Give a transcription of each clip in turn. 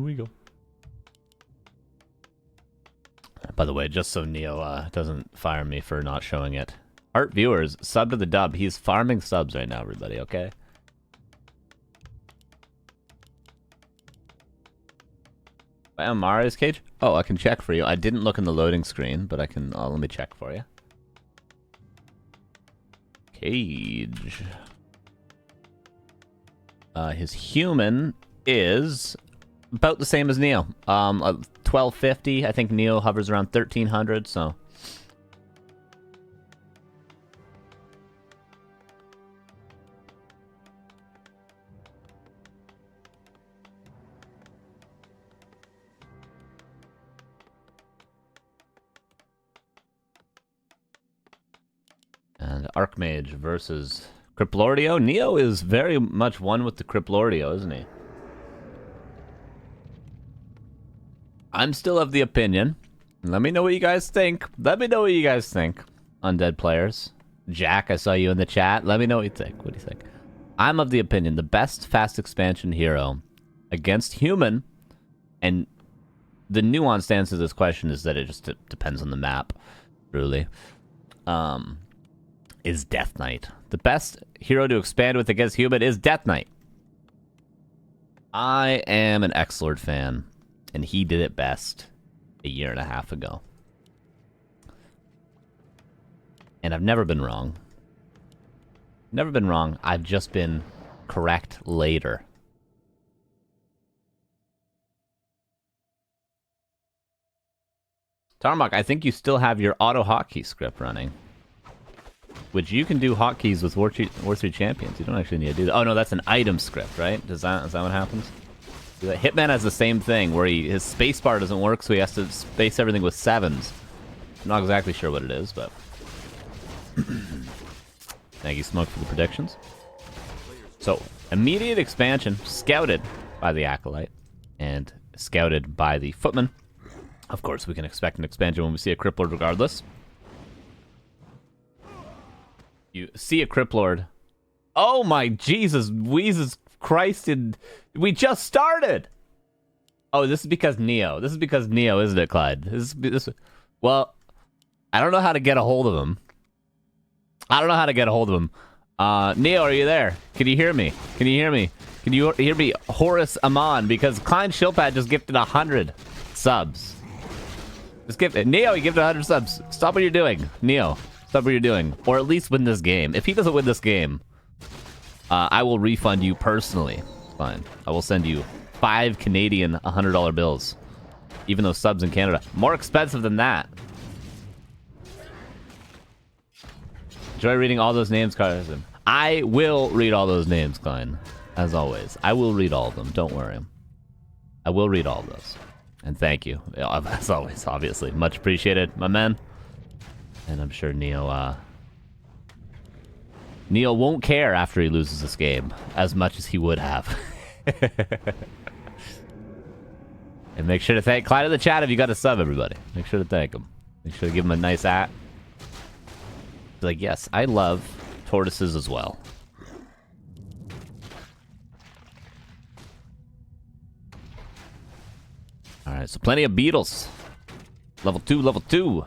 Here we go. By the way, just so Neo doesn't fire me for not showing it. Art viewers, sub to the dub. He's farming subs right now, everybody, okay? Am Mario's cage? Oh, I can check for you. I didn't look in the loading screen, but I can... let me check for you. Cage. His human is about the same as Neo. 1250. I think Neo hovers around 1300, so... And Archmage versus Criplordio. Neo is very much one with the Criplordio, isn't he? I'm still of the opinion. Let me know what you guys think. Let me know what you guys think. Undead players. Jack, I saw you in the chat. Let me know what you think. What do you think? I'm of the opinion the best fast expansion hero against human, and the nuanced answer to this question is that it just depends on the map, really. Is Death Knight. The best hero to expand with against human is Death Knight. I am an X-Lord fan, and he did it best a year and a half ago. And I've never been wrong. Never been wrong. I've just been correct later. Tarmac, I think you still have your auto hotkey script running. Which you can do hotkeys with War 3 Champions. You don't actually need to do that. Oh no, that's an item script, right? Is that what happens? Hitman has the same thing, where his spacebar doesn't work, so he has to space everything with 7s. I'm not exactly sure what it is, but... Thank you, Smoke, for the predictions. So, immediate expansion, scouted by the Acolyte, and scouted by the Footman. Of course, we can expect an expansion when we see a Criplord regardless. You see a Criplord. Oh my Jesus Christ, we just started! Oh, this is because Neo. This is because Neo, isn't it, Clyde? Well, I don't know how to get a hold of him. Neo, are you there? Can you hear me? Can you hear me, Horace Amon? Because Klein Shilpad just gifted 100 subs. Neo, you gifted 100 subs. Stop what you're doing, Neo. Stop what you're doing. Or at least win this game. If he doesn't win this game, I will refund you personally. Fine. I will send you 5 Canadian $100 bills. Even though subs in Canada. More expensive than that. Enjoy reading all those names, Carson. I will read all those names, Klein. As always. I will read all of them. Don't worry. I will read all of those. And thank you. As always, obviously. Much appreciated, my man. And I'm sure Neo won't care after he loses this game as much as he would have. And make sure to thank Clyde in the chat if you got a sub, everybody. Make sure to thank him. Make sure to give him a nice at. Be like, yes, I love tortoises as well. Alright, so plenty of beetles. Level 2, level 2.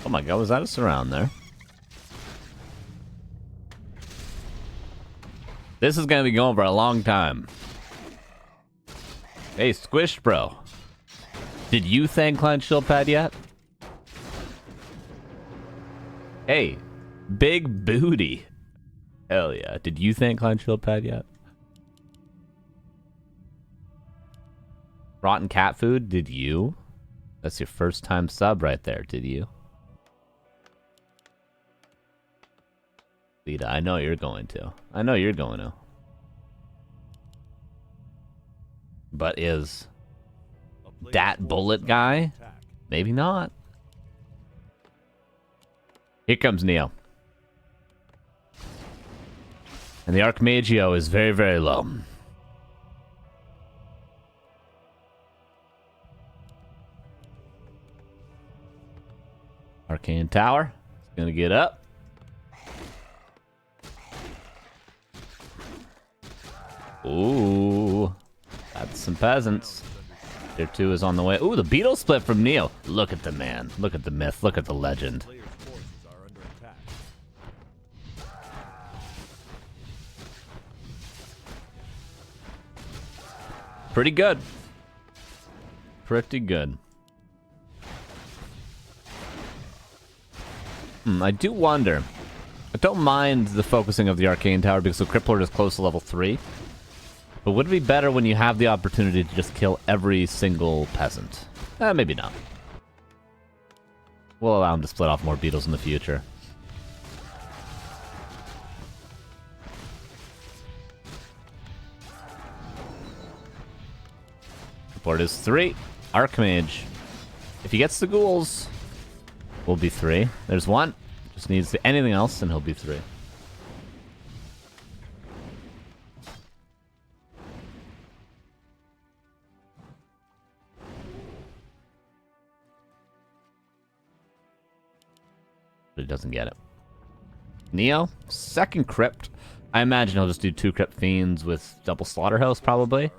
Oh my god, was that a surround there? This is gonna be going for a long time. Hey, Squish Bro. Did you thank Klein Shilpad yet? Hey, Big Booty. Hell yeah. Did you thank Klein Shilpad yet? Rotten cat food, did you? That's your first time sub right there, did you? Lita, I know you're going to. I know you're going to. But is that bullet guy? Maybe not. Here comes Neo. And the Archmagio is very, very low. Arcane Tower. It's gonna get up. Ooh. That's some peasants. Tier 2 is on the way. Ooh, the beetle split from Neo. Look at the man. Look at the myth. Look at the legend. Pretty good. Pretty good. I do wonder. I don't mind the focusing of the Arcane Tower because the Crypt Lord is close to level 3. But would it be better when you have the opportunity to just kill every single peasant? Maybe not. We'll allow him to split off more beetles in the future. Support is 3. Archmage. If he gets the ghouls, we'll be 3. There's 1. Just needs anything else and he'll be 3. But he doesn't get it. Neo, second crypt. I imagine he'll just do 2 crypt fiends with double slaughterhouse probably.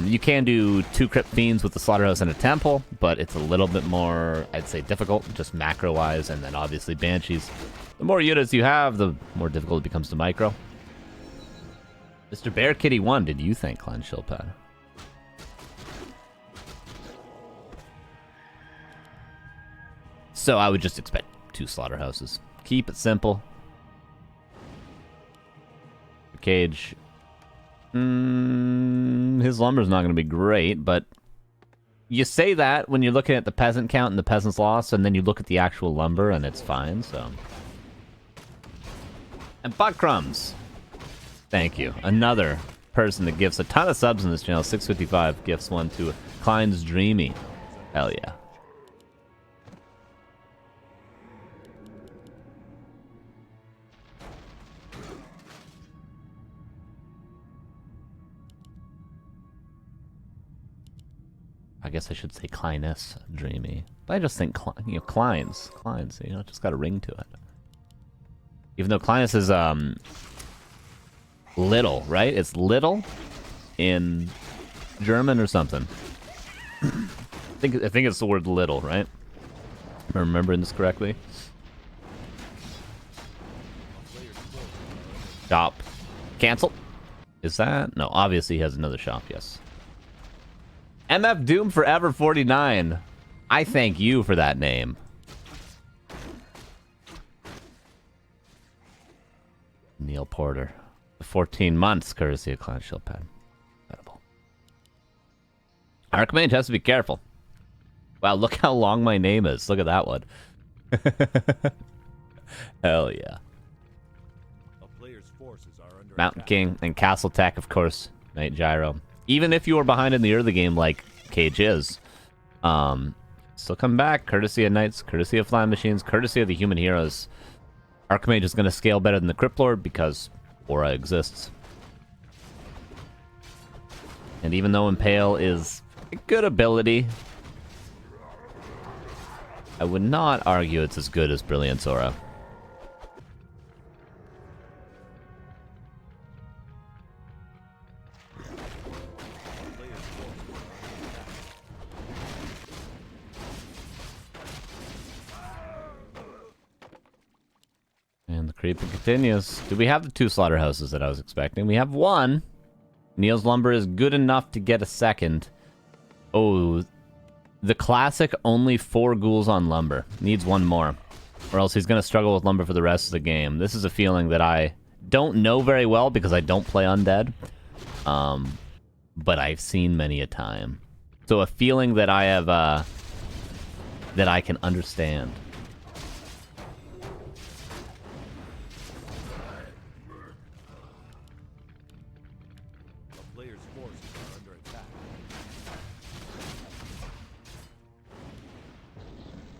You can do 2 crypt fiends with the slaughterhouse and a temple, but it's a little bit more, I'd say, difficult, just macro-wise, and then obviously banshees. The more units you have, the more difficult it becomes to micro. Mr. Bear Kitty 1, did you think, Clan Shilpad? So I would just expect 2 slaughterhouses. Keep it simple. Cage. His lumber's not going to be great, but you say that when you're looking at the peasant count and the peasants lost, and then you look at the actual lumber and it's fine, so. And Butt Crumbs. Thank you. Another person that gives a ton of subs in this channel. 655 gifts one to Klein's Dreamy. Hell yeah. I guess I should say Klein's Dreamy. But I just think, Klein's, it just got a ring to it. Even though Klein's is, little, right? It's little in German or something. I think it's the word little, right? Am I remembering this correctly? Shop. Cancel. Is that? No, obviously he has another shop, yes. MF Doom Forever 49. I thank you for that name. Neil Porter. 14 months, courtesy of Clan Shilpad. Incredible. Archmage has to be careful. Wow, look how long my name is. Look at that one. Hell yeah. Mountain King and Castle Tech, of course. Night Gyro. Even if you were behind in the early game like Cage is, still come back, courtesy of Knights, courtesy of Flying Machines, courtesy of the human heroes. Archmage is going to scale better than the Crypt Lord because Aura exists. And even though Impale is a good ability, I would not argue it's as good as Brilliance Aura. And the creeping continues. Do we have the 2 slaughterhouses that I was expecting? We have 1. Neil's lumber is good enough to get a second. Oh, the classic only 4 ghouls on lumber. Needs 1 more. Or else he's going to struggle with lumber for the rest of the game. This is a feeling that I don't know very well because I don't play undead. But I've seen many a time. So a feeling that I have, that I can understand.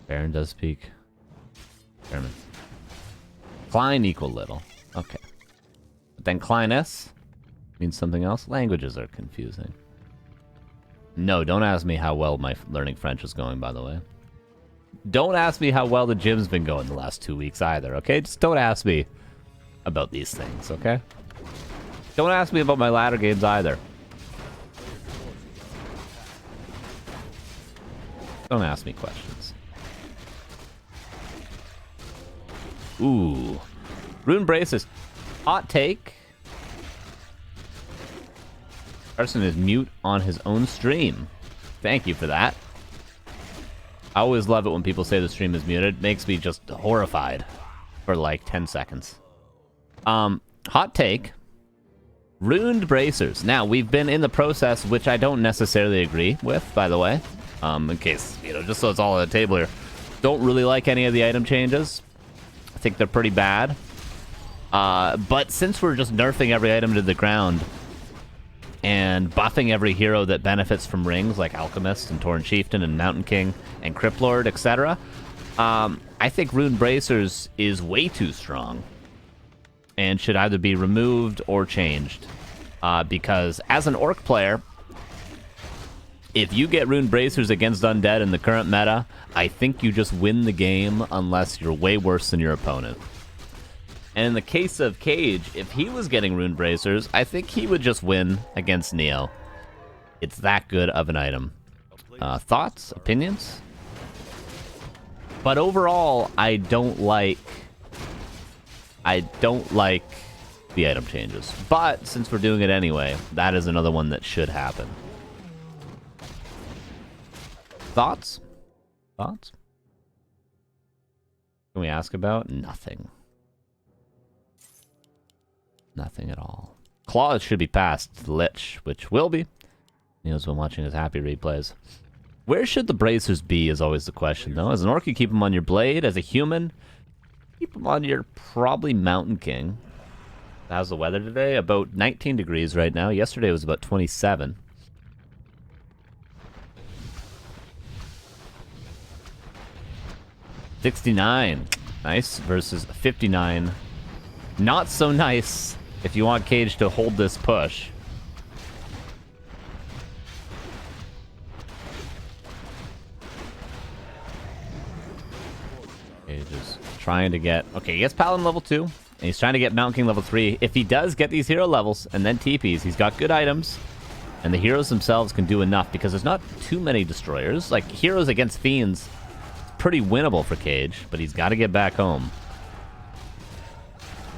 Baron does speak German. Klein equal little. Okay. But then Klein S means something else. Languages are confusing. No, don't ask me how well my learning French is going, by the way. don't ask me how well the gym's been going the last 2 weeks either, okay? Just don't ask me about these things, okay? Don't ask me about my ladder games either. Don't ask me questions. Ooh. Rune braces. Hot take. Carson is mute on his own stream. Thank you for that. I always love it when people say the stream is muted. It makes me just horrified for like 10 seconds. Hot take. Runed bracers. Now, we've been in the process, which I don't necessarily agree with, by the way. In case, you know, just so it's all on the table here. Don't really like any of the item changes. I think they're pretty bad. But since we're just nerfing every item to the ground and buffing every hero that benefits from rings, like Alchemist and Tauren Chieftain and Mountain King and Crypt Lord, etc., I think Rune Bracers is way too strong and should either be removed or changed. Because as an Orc player, if you get Rune Bracers against Undead in the current meta, I think you just win the game unless you're way worse than your opponent. And in the case of Cage, if he was getting Rune Bracers, I think he would just win against Neo. It's that good of an item. Thoughts? Opinions? But overall, I don't like the item changes. But since we're doing it anyway, that is another one that should happen. Thoughts? Thoughts? Can we ask about? Nothing. Nothing at all. Claws should be passed to the Lich, which will be. Neo's been watching his happy replays. Where should the bracers be is always the question, though. As an Orc, you keep them on your blade. As a human, keep them on your probably Mountain King. How's the weather today? About 19 degrees right now. Yesterday was about 27. $69. Nice. Versus 59. Not so nice if you want Cage to hold this push. Cage is trying to get... Okay, he gets Paladin level 2, and he's trying to get Mountain King level 3. If he does get these hero levels and then TPs, he's got good items, and the heroes themselves can do enough because there's not too many destroyers. Like, heroes against fiends, it's pretty winnable for Cage, but he's got to get back home.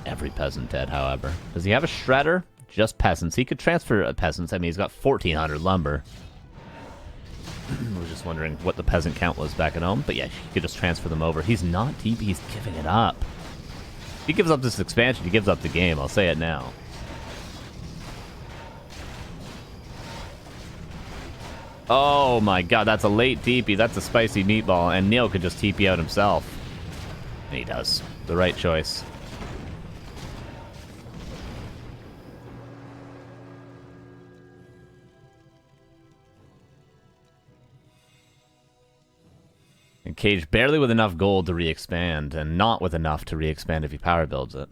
Every peasant dead, however. Does he have a shredder? Just peasants. He could transfer peasants. I mean, he's got 1,400 lumber. I was just wondering what the peasant count was back at home. But yeah, he could just transfer them over. He's not TP. He's giving it up. If he gives up this expansion, he gives up the game. I'll say it now. Oh my god, that's a late TP. That's a spicy meatball. And Neil could just TP out himself. And he does. The right choice. And Cage barely with enough gold to re-expand, and not with enough to re-expand if he power builds it.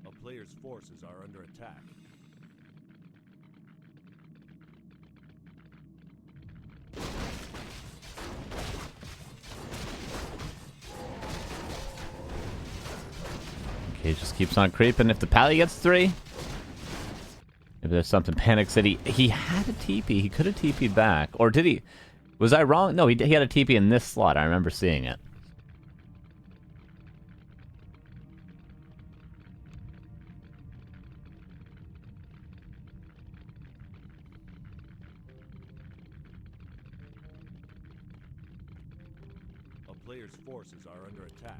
A player's forces are under attack. Cage just keeps on creeping. If the Pally gets 3... If there's something Panic City, he had a TP. He could have TP'd back. Or did he? Was I wrong? No, he had a TP in this slot. I remember seeing it. A player's forces are under attack.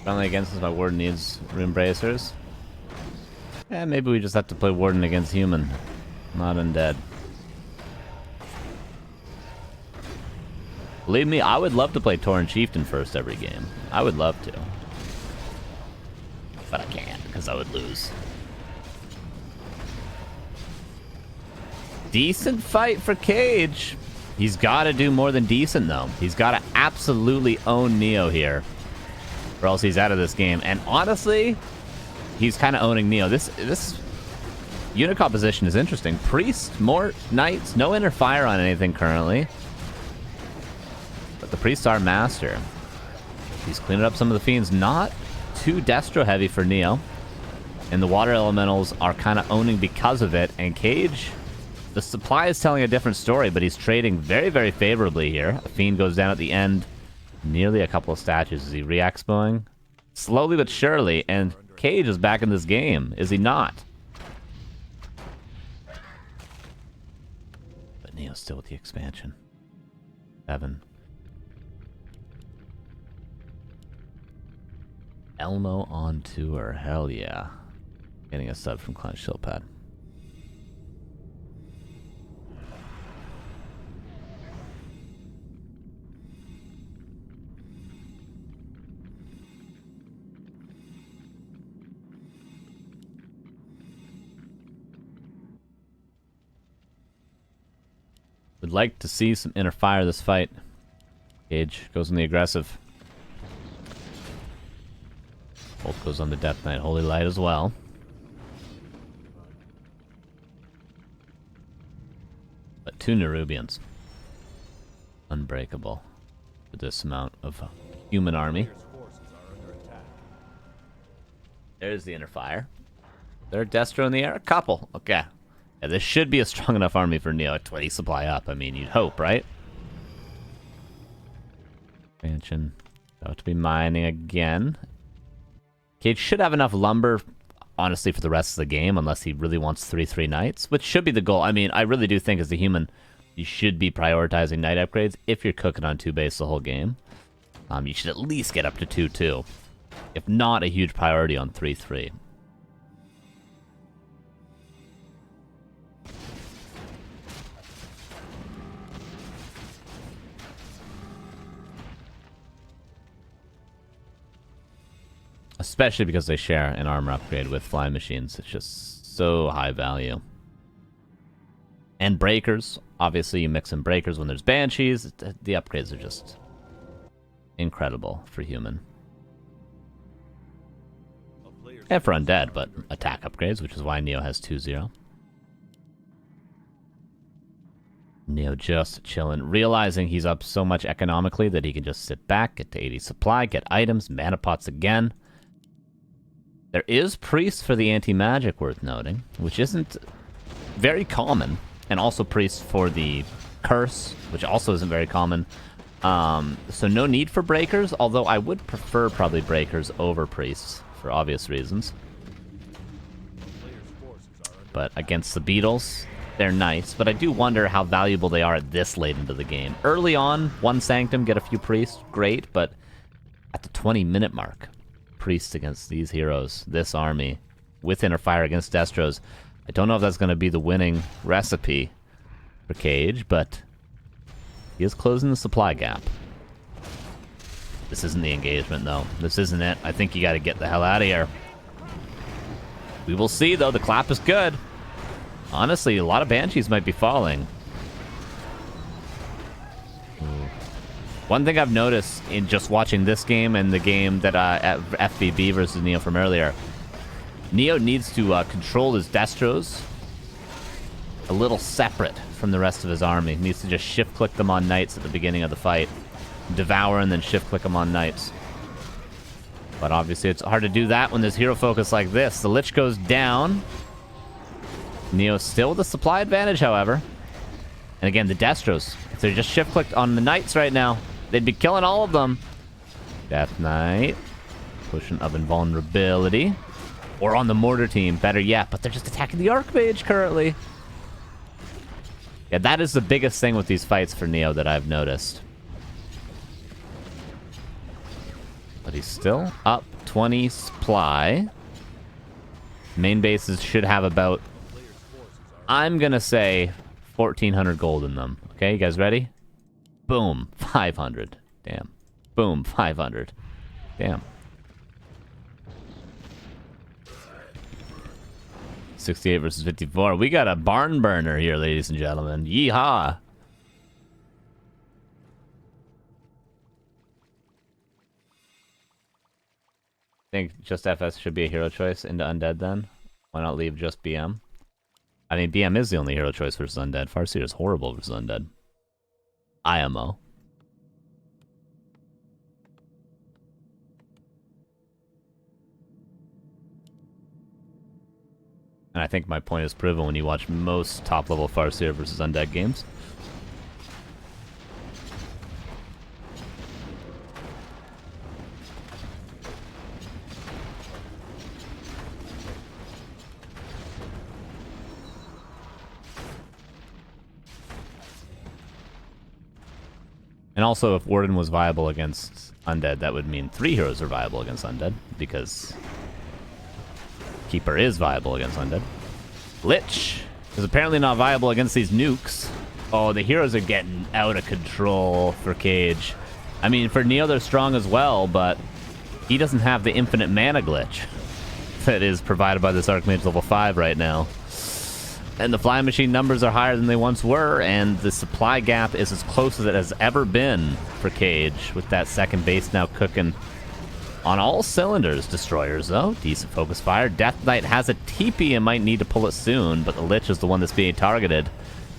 Friendly against us, my Warden needs Rune Bracers. Yeah, maybe we just have to play Warden against Human, not Undead. Believe me, I would love to play Tauren Chieftain first every game. I would love to. But I can't, because I would lose. Decent fight for Cage. He's got to do more than decent, though. He's got to absolutely own Neo here, or else he's out of this game. And honestly, he's kind of owning Neo. This unit composition is interesting. Priest, Mort, Knights, no inner fire on anything currently. But the Priests are master. He's cleaning up some of the Fiends. Not too Destro heavy for Neo. And the Water Elementals are kind of owning because of it. And Cage, the supply is telling a different story, but he's trading very, very favorably here. A Fiend goes down at the end. Nearly a couple of statues. Is he re-expoing? Slowly but surely. And Cage is back in this game. Is he not? But Neo's still with the expansion. 7. Elmo on tour. Hell yeah. Getting a sub from Client Shieldpad. Would like to see some inner fire this fight. Cage goes on the aggressive. Bolt goes on the Death Knight. Holy Light as well. But 2 Nerubians. Unbreakable. For this amount of human army. There's the inner fire. There, Destro in the air. A couple. Okay. Yeah, this should be a strong enough army for Neo. 20 supply up. I mean, you'd hope, right? Expansion. About to be mining again. Cage should have enough lumber, honestly, for the rest of the game, unless he really wants 3/3 Knights, which should be the goal. I mean, I really do think as a human, you should be prioritizing Knight upgrades if you're cooking on 2 base the whole game. You should at least get up to 2/2. If not, a huge priority on 3/3. Especially because they share an armor upgrade with flying machines. It's just so high value. And breakers. Obviously, you mix in breakers when there's banshees. The upgrades are just incredible for human. And for undead, but attack upgrades, which is why Neo has 2-0. Neo just chilling, realizing he's up so much economically that he can just sit back, get to 80 supply, get items, mana pots again. There is Priest for the anti-magic worth noting, which isn't very common. And also Priest for the curse, which also isn't very common. So no need for breakers, although I would prefer probably breakers over priests for obvious reasons. But against the Beatles, they're nice. But I do wonder how valuable they are at this late into the game. Early on, 1 Sanctum, get a few priests, great. But at the 20-minute mark, priests against these heroes, this army, with inner fire against Destros. I don't know if that's going to be the winning recipe for Cage, but he is closing the supply gap. This isn't the engagement, though. This isn't it. I think you got to get the hell out of here. We will see, though. The clap is good. Honestly, a lot of Banshees might be falling. One thing I've noticed in just watching this game and the game that at FVB versus Neo from earlier, Neo needs to control his Destros a little separate from the rest of his army. He needs to just shift-click them on Knights at the beginning of the fight. Devour and then shift-click them on Knights. But obviously it's hard to do that when there's hero focus like this. The Lich goes down. Neo still with a supply advantage, however. And again, the Destros, if they're just shift-clicked on the Knights right now, they'd be killing all of them. Death Knight. Potion of Invulnerability. Or on the Mortar team, better yet. But they're just attacking the Archmage currently. Yeah, that is the biggest thing with these fights for Neo that I've noticed. But he's still up 20 supply. Main bases should have about, I'm going to say, 1,400 gold in them. Okay, you guys ready? Boom, 500. Damn. Boom, 500. Damn. 68 versus 54. We got a barn burner here, ladies and gentlemen. Yeehaw. think just FS should be a hero choice into Undead then? Why not leave just BM? I mean, BM is the only hero choice versus Undead. Farseer is horrible versus Undead. IMO. And I think my point is proven when you watch most top-level Farseer versus Undead games. And also, if Warden was viable against Undead, that would mean 3 heroes are viable against Undead, because Keeper is viable against Undead. Lich is apparently not viable against these nukes. Oh, the heroes are getting out of control for Cage. I mean, for Neo, they're strong as well, but he doesn't have the infinite mana glitch that is provided by this Archmage level 5 right now. And the flying machine numbers are higher than they once were, and the supply gap is as close as it has ever been for Cage, with that second base now cooking on all cylinders. Destroyers, though. Decent focus fire. Death Knight has a TP and might need to pull it soon, but the Lich is the one that's being targeted.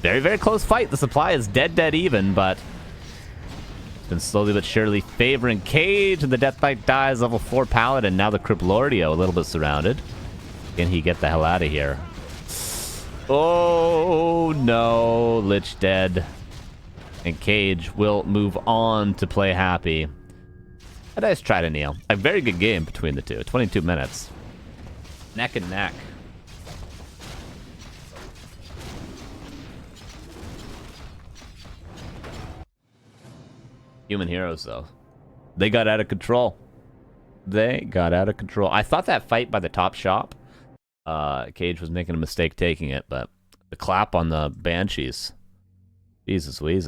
Very, very close fight. The supply is dead even, but it's been slowly but surely favoring Cage, and the Death Knight dies. Level 4 Paladin. Now the Crypt Lordio a little bit surrounded. Can he get the hell out of here? Oh, no. Lich dead. And Cage will move on to play happy. A nice try to Neo. A very good game between the two. 22 minutes. Neck and neck. Human heroes, though. They got out of control. They got out of control. I thought that fight by the top shop, Cage was making a mistake taking it, but the clap on the Banshees. Jesus Louise.